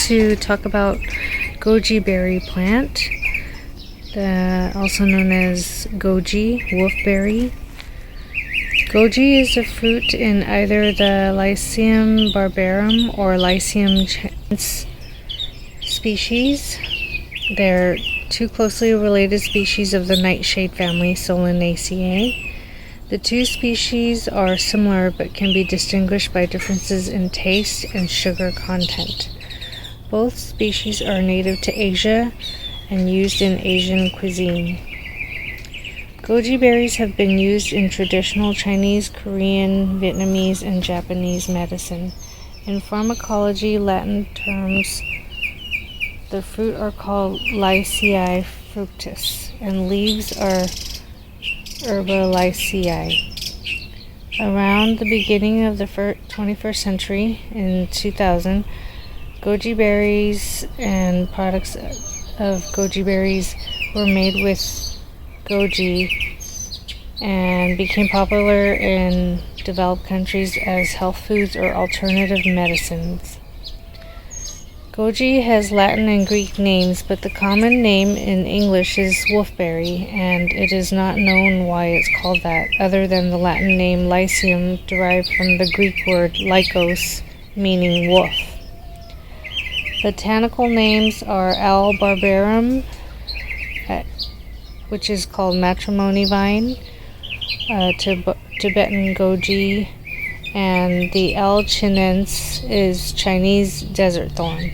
to talk about goji berry plant, also known as goji, wolfberry. Goji is a fruit in either the Lycium barbarum or Lycium chinense species. They're two closely related species of the nightshade family, Solanaceae. The two species are similar but can be distinguished by differences in taste and sugar content. Both species are native to Asia and used in Asian cuisine. Goji berries have been used in traditional Chinese, Korean, Vietnamese, and Japanese medicine. In pharmacology, Latin terms, the fruit are called Lycii fructus, and leaves are Lycii. Around the beginning of the 21st century, in 2000, goji berries and products of goji berries were made with goji and became popular in developed countries as health foods or alternative medicines. Goji has Latin and Greek names, but the common name in English is wolfberry, and it is not known why it's called that, other than the Latin name Lycium, derived from the Greek word lykos, meaning wolf. Botanical names are L. barbarum, which is called matrimony vine, Tibetan goji, and the L. chinense is Chinese desert thorn.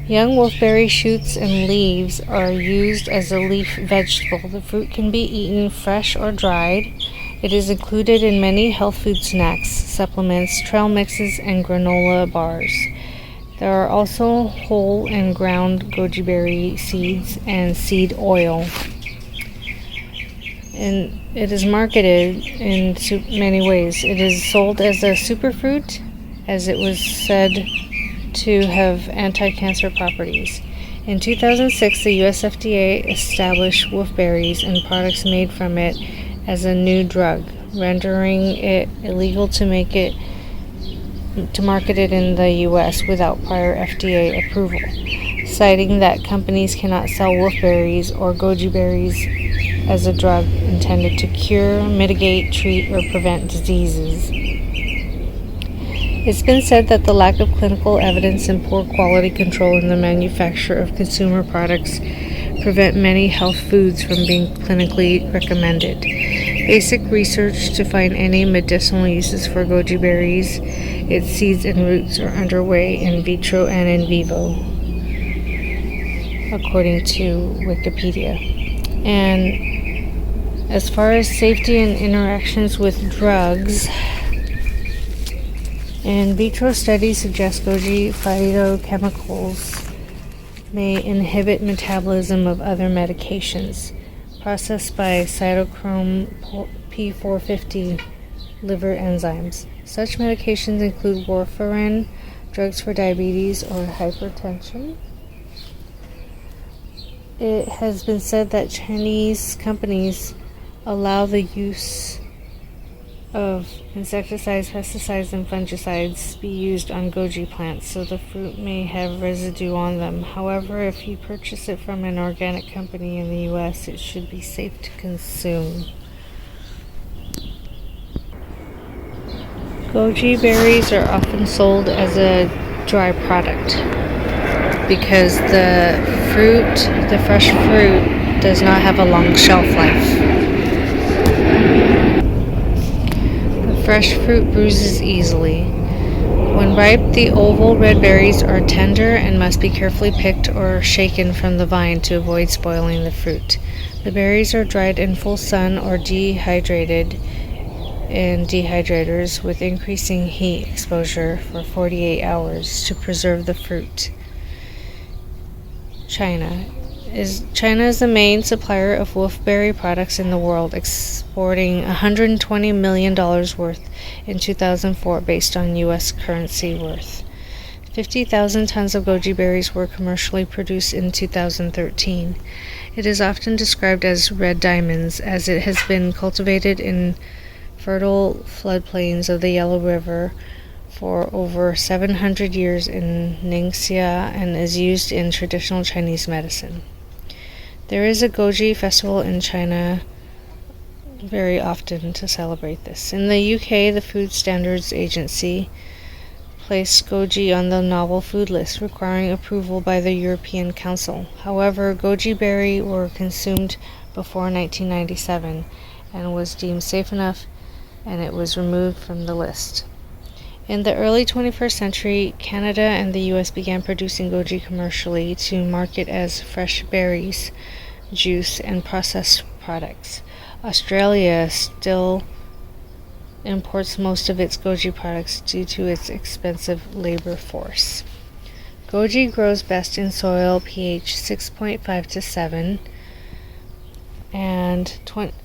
Young wolfberry shoots and leaves are used as a leaf vegetable. The fruit can be eaten fresh or dried. It is included in many health food snacks, supplements, trail mixes, and granola bars. There are also whole and ground goji berry seeds and seed oil. And it is marketed in many ways. It is sold as a superfruit, as it was said to have anti-cancer properties. In 2006, the US FDA established wolfberries and products made from it as a new drug, rendering it illegal to market it in the US without prior FDA approval, citing that companies cannot sell wolfberries or goji berries as a drug intended to cure, mitigate, treat, or prevent diseases. It's been said that the lack of clinical evidence and poor quality control in the manufacture of consumer products prevent many health foods from being clinically recommended. Basic research to find any medicinal uses for goji berries, its seeds and roots, are underway in vitro and in vivo, according to Wikipedia. And as far as safety and interactions with drugs, in vitro studies suggest goji phytochemicals may inhibit metabolism of other medications processed by cytochrome P450 liver enzymes. Such medications include warfarin, drugs for diabetes or hypertension. It has been said that Chinese companies allow the use of insecticides, pesticides, and fungicides be used on goji plants, so the fruit may have residue on them. However, if you purchase it from an organic company in the US, it should be safe to consume. Goji berries are often sold as a dry product because the fresh fruit, does not have a long shelf life. Fresh fruit bruises easily. When ripe, the oval red berries are tender and must be carefully picked or shaken from the vine to avoid spoiling the fruit. The berries are dried in full sun or dehydrated in dehydrators with increasing heat exposure for 48 hours to preserve the fruit. China is the main supplier of wolfberry products in the world, exporting $120 million worth in 2004 based on U.S. currency worth. 50,000 tons of goji berries were commercially produced in 2013. It is often described as red diamonds, as it has been cultivated in fertile floodplains of the Yellow River for over 700 years in Ningxia and is used in traditional Chinese medicine. There is a Goji festival in China very often to celebrate this. In the UK, the Food Standards Agency placed goji on the novel food list, requiring approval by the European Council. However, goji berry were consumed before 1997 and was deemed safe enough, and it was removed from the list. In the early 21st century, Canada and the US began producing goji commercially to market as fresh berries, juice, and processed products. Australia still imports most of its goji products due to its expensive labor force. Goji grows best in soil pH 6.5 to 7, and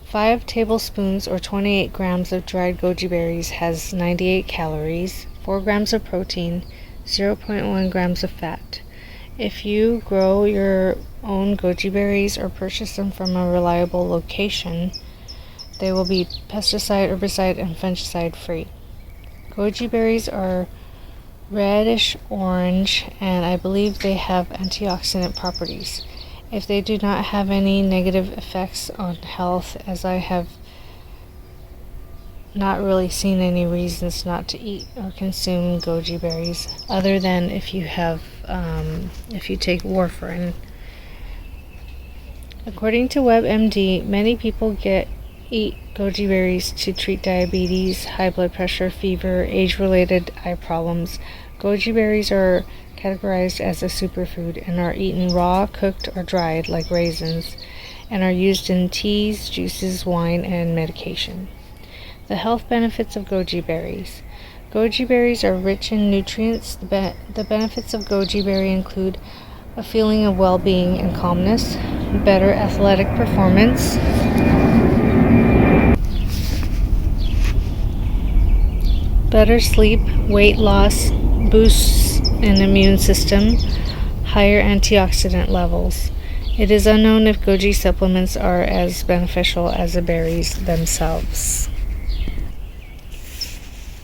5 tablespoons or 28 grams of dried goji berries has 98 calories, 4 grams of protein, 0.1 grams of fat. If you grow your own goji berries or purchase them from a reliable location, they will be pesticide, herbicide, and fungicide free. Goji berries are reddish orange, and I believe they have antioxidant properties. If they do not have any negative effects on health, as I have not really seen any reasons not to eat or consume goji berries, other than if you take warfarin. According to WebMD, many people eat goji berries to treat diabetes, high blood pressure, fever, age-related eye problems. Goji berries are categorized as a superfood and are eaten raw, cooked, or dried like raisins, and are used in teas, juices, wine, and medication. The health benefits of goji berries. Goji berries are rich in nutrients. The benefits of goji berry include a feeling of well-being and calmness, better athletic performance, better sleep, weight loss, boosts an immune system, higher antioxidant levels. It is unknown if goji supplements are as beneficial as the berries themselves.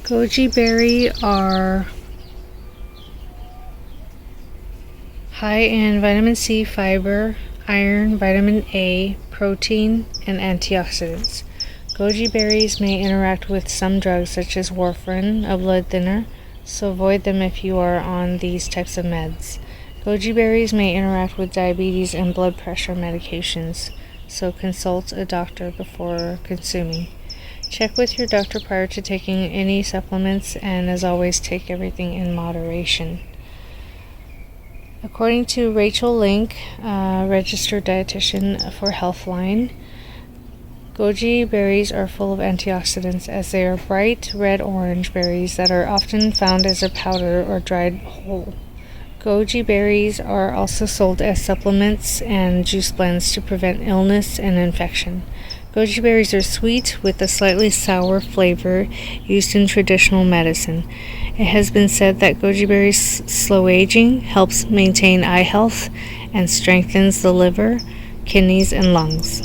Goji berry are high in vitamin C, fiber, iron, vitamin A, protein, and antioxidants. Goji berries may interact with some drugs such as warfarin, a blood thinner, so avoid them if you are on these types of meds. Goji berries may interact with diabetes and blood pressure medications, so consult a doctor before consuming. Check with your doctor prior to taking any supplements, and as always, take everything in moderation. According to Rachel Link, registered dietitian for Healthline, goji berries are full of antioxidants as they are bright red-orange berries that are often found as a powder or dried whole. Goji berries are also sold as supplements and juice blends to prevent illness and infection. Goji berries are sweet with a slightly sour flavor used in traditional medicine. It has been said that goji berries slow aging, helps maintain eye health, and strengthens the liver, kidneys, and lungs.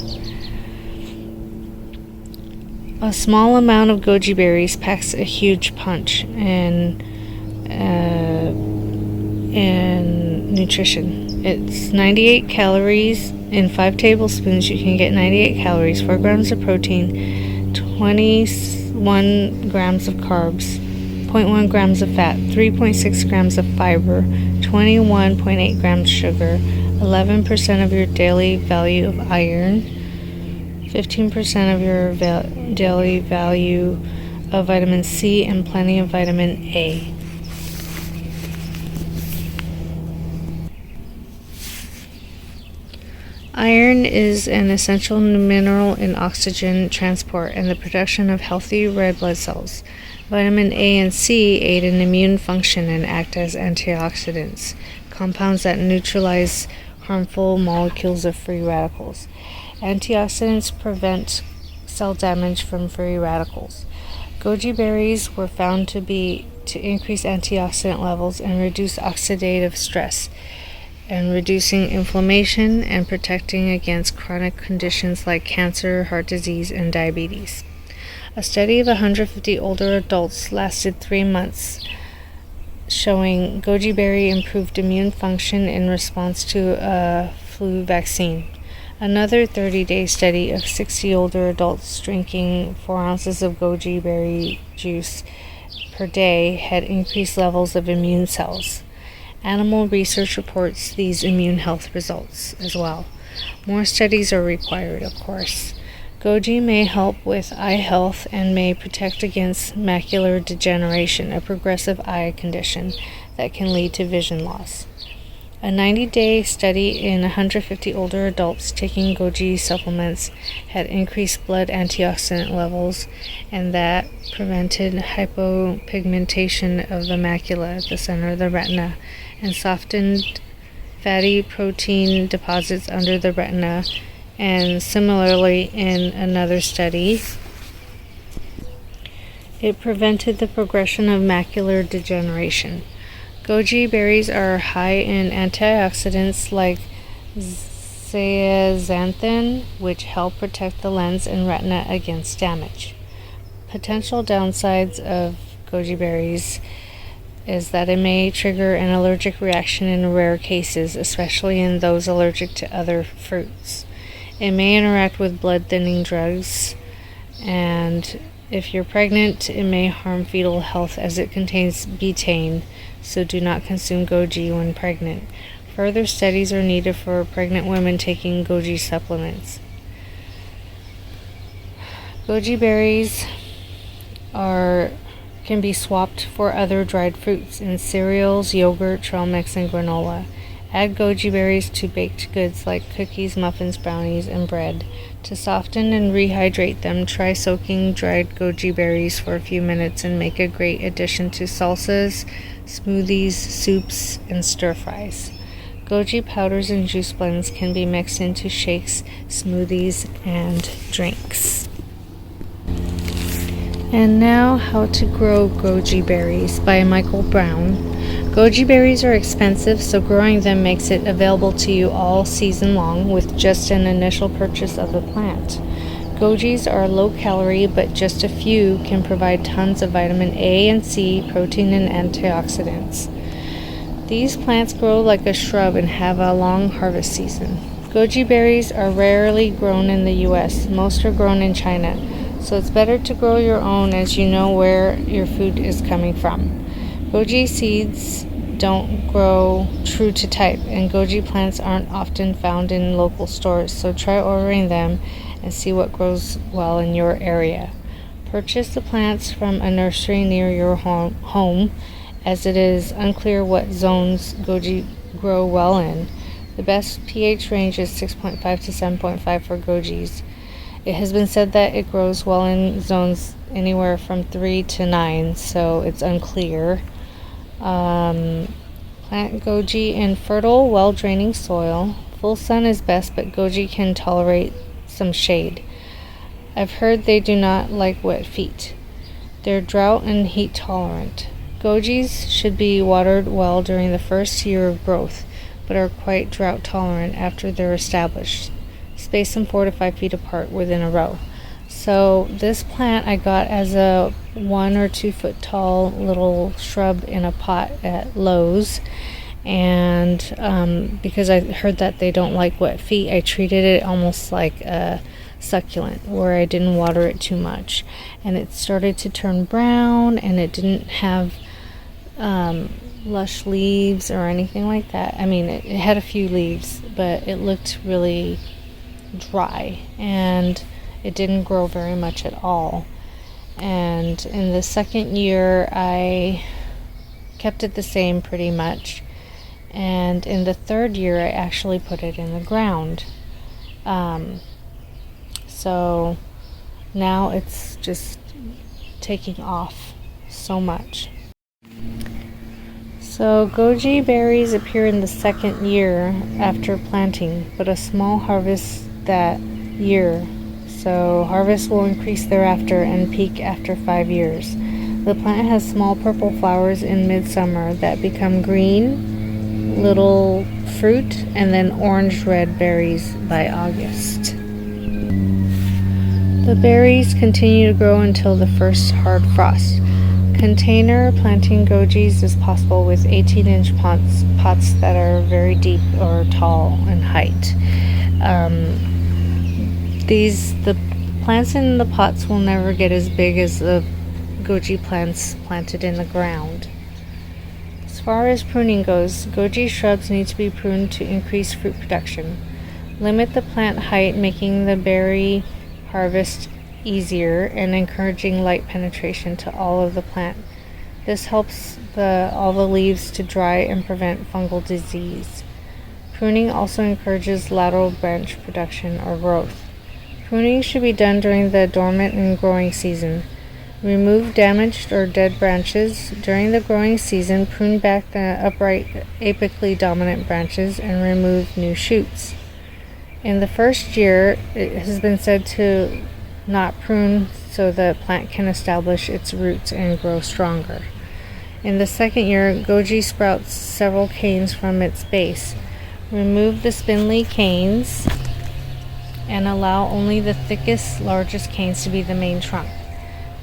A small amount of goji berries packs a huge punch in nutrition. It's 98 calories. In 5 tablespoons, you can get 98 calories, 4 grams of protein, 21 grams of carbs, 0.1 grams of fat, 3.6 grams of fiber, 21.8 grams sugar, 11% of your daily value of iron, 15% of your daily value of vitamin C, and plenty of vitamin A. Iron is an essential mineral in oxygen transport and the production of healthy red blood cells. Vitamin A and C aid in immune function and act as antioxidants, compounds that neutralize harmful molecules of free radicals. Antioxidants prevent cell damage from free radicals. Goji berries were found to increase antioxidant levels and reduce oxidative stress, and reducing inflammation and protecting against chronic conditions like cancer, heart disease, and diabetes. A study of 150 older adults lasted 3 months, showing goji berry improved immune function in response to a flu vaccine. Another 30-day study of 60 older adults drinking 4 ounces of goji berry juice per day had increased levels of immune cells. Animal research reports these immune health results as well. More studies are required, of course. Goji may help with eye health and may protect against macular degeneration, a progressive eye condition that can lead to vision loss. A 90-day study in 150 older adults taking goji supplements had increased blood antioxidant levels, and that prevented hypopigmentation of the macula at the center of the retina and softened fatty protein deposits under the retina. And similarly, in another study, it prevented the progression of macular degeneration. Goji berries are high in antioxidants like zeaxanthin, which help protect the lens and retina against damage. Potential downsides of goji berries is that it may trigger an allergic reaction in rare cases, especially in those allergic to other fruits. It may interact with blood-thinning drugs, and if you're pregnant, it may harm fetal health as it contains betaine, so do not consume goji when pregnant. Further studies are needed for pregnant women taking goji supplements. Goji berries can be swapped for other dried fruits in cereals, yogurt, trail mix, and granola. Add goji berries to baked goods like cookies, muffins, brownies, and bread. To soften and rehydrate them, try soaking dried goji berries for a few minutes and make a great addition to salsas, smoothies, soups, and stir-fries. Goji powders and juice blends can be mixed into shakes, smoothies, and drinks. And now, How to Grow Goji Berries by Michael Brown. Goji berries are expensive, so growing them makes it available to you all season long with just an initial purchase of the plant. Gojis are low calorie, but just a few can provide tons of vitamin A and C, protein, and antioxidants. These plants grow like a shrub and have a long harvest season. Goji berries are rarely grown in the U.S. Most are grown in China, so it's better to grow your own as you know where your food is coming from. Goji seeds don't grow true to type, and goji plants aren't often found in local stores, so try ordering them and see what grows well in your area. Purchase the plants from a nursery near your home, as it is unclear what zones goji grow well in. The best pH range is 6.5 to 7.5 for gojis. It has been said that it grows well in zones anywhere from 3 to 9, so it's unclear. Plant goji in fertile, well-draining soil. Full sun is best, but goji can tolerate some shade. I've heard they do not like wet feet. They're drought and heat tolerant. Gojis should be watered well during the first year of growth, but are quite drought tolerant after they're established. Space them 4 to 5 feet apart within a row. So this plant I got as a 1 or 2 foot tall little shrub in a pot at Lowe's, and because I heard that they don't like wet feet, I treated it almost like a succulent where I didn't water it too much, and it started to turn brown, and it didn't have lush leaves or anything like that. I mean, it had a few leaves, but it looked really dry, and it didn't grow very much at all. And in the second year I kept it the same pretty much, and in the third year I actually put it in the ground. So now it's just taking off so much. So goji berries appear in the second year after planting, but a small harvest that year. So harvest will increase thereafter and peak after 5 years. The plant has small purple flowers in midsummer that become green, little fruit, and then orange-red berries by August. The berries continue to grow until the first hard frost. Container planting gojis is possible with 18-inch pots that are very deep or tall in height. The plants in the pots will never get as big as the goji plants planted in the ground. As far as pruning goes, goji shrubs need to be pruned to increase fruit production. Limit the plant height, making the berry harvest easier and encouraging light penetration to all of the plant. This helps all the leaves to dry and prevent fungal disease. Pruning also encourages lateral branch production or growth. Pruning should be done during the dormant and growing season. Remove damaged or dead branches. During the growing season, prune back the upright, apically dominant branches and remove new shoots. In the first year, it has been said to not prune so the plant can establish its roots and grow stronger. In the second year, goji sprouts several canes from its base. Remove the spindly canes and allow only the thickest, largest canes to be the main trunk.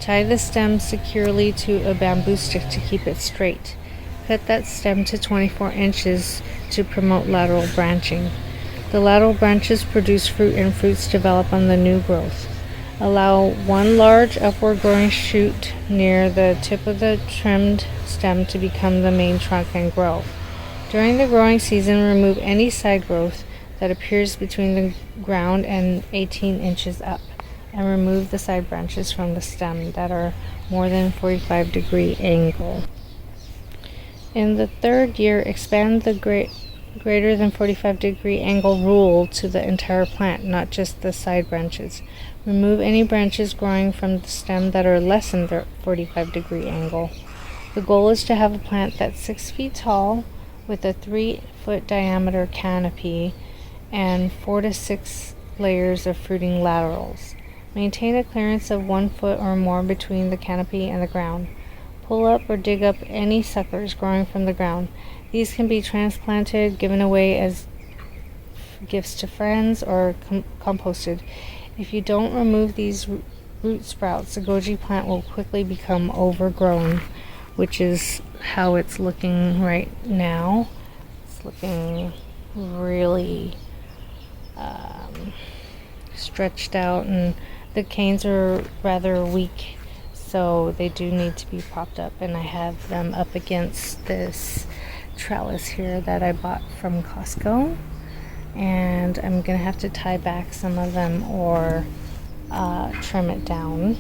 Tie the stem securely to a bamboo stick to keep it straight. Cut that stem to 24 inches to promote lateral branching. The lateral branches produce fruit and fruits develop on the new growth. Allow one large upward growing shoot near the tip of the trimmed stem to become the main trunk and grow. During the growing season, remove any side growth that appears between the ground and 18 inches up, and remove the side branches from the stem that are more than 45-degree angle. In the third year, expand the greater than 45-degree angle rule to the entire plant, not just the side branches. Remove any branches growing from the stem that are less than the 45-degree angle. The goal is to have a plant that's 6 feet tall with a 3-foot diameter canopy and 4 to 6 layers of fruiting laterals. Maintain a clearance of 1 foot or more between the canopy and the ground. Pull up or dig up any suckers growing from the ground. These can be transplanted, given away as gifts to friends, or composted. If you don't remove these root sprouts, the goji plant will quickly become overgrown, which is how it's looking right now. It's looking really stretched out, and the canes are rather weak, so they do need to be propped up, and I have them up against this trellis here that I bought from Costco, and I'm gonna have to tie back some of them or trim it down.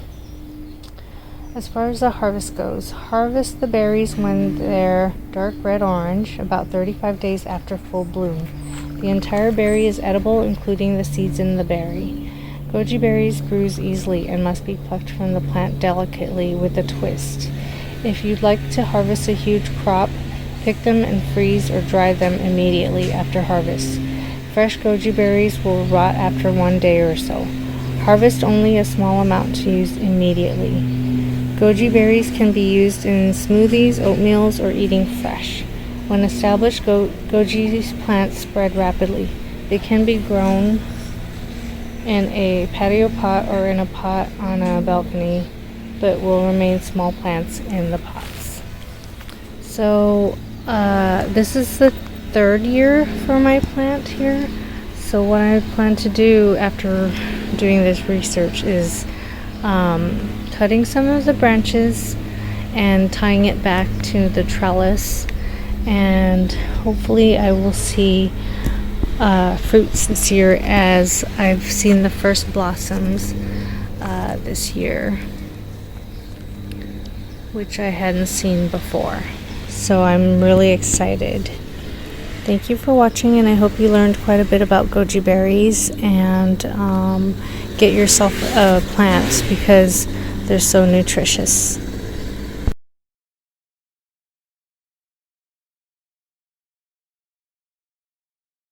As far as the harvest goes, harvest the berries when they're dark red-orange, about 35 days after full bloom. The entire berry is edible, including the seeds in the berry. Goji berries bruise easily and must be plucked from the plant delicately with a twist. If you'd like to harvest a huge crop, pick them and freeze or dry them immediately after harvest. Fresh goji berries will rot after 1 day or so. Harvest only a small amount to use immediately. Goji berries can be used in smoothies, oatmeals, or eating fresh. When established, goji plants spread rapidly. They can be grown in a patio pot or in a pot on a balcony, but will remain small plants in the pots. So this is the third year for my plant here. So what I plan to do after doing this research is cutting some of the branches and tying it back to the trellis, and hopefully I will see fruits this year, as I've seen the first blossoms this year, which I hadn't seen before. So I'm really excited. Thank you for watching, and I hope you learned quite a bit about goji berries, and get yourself a plant because they're so nutritious.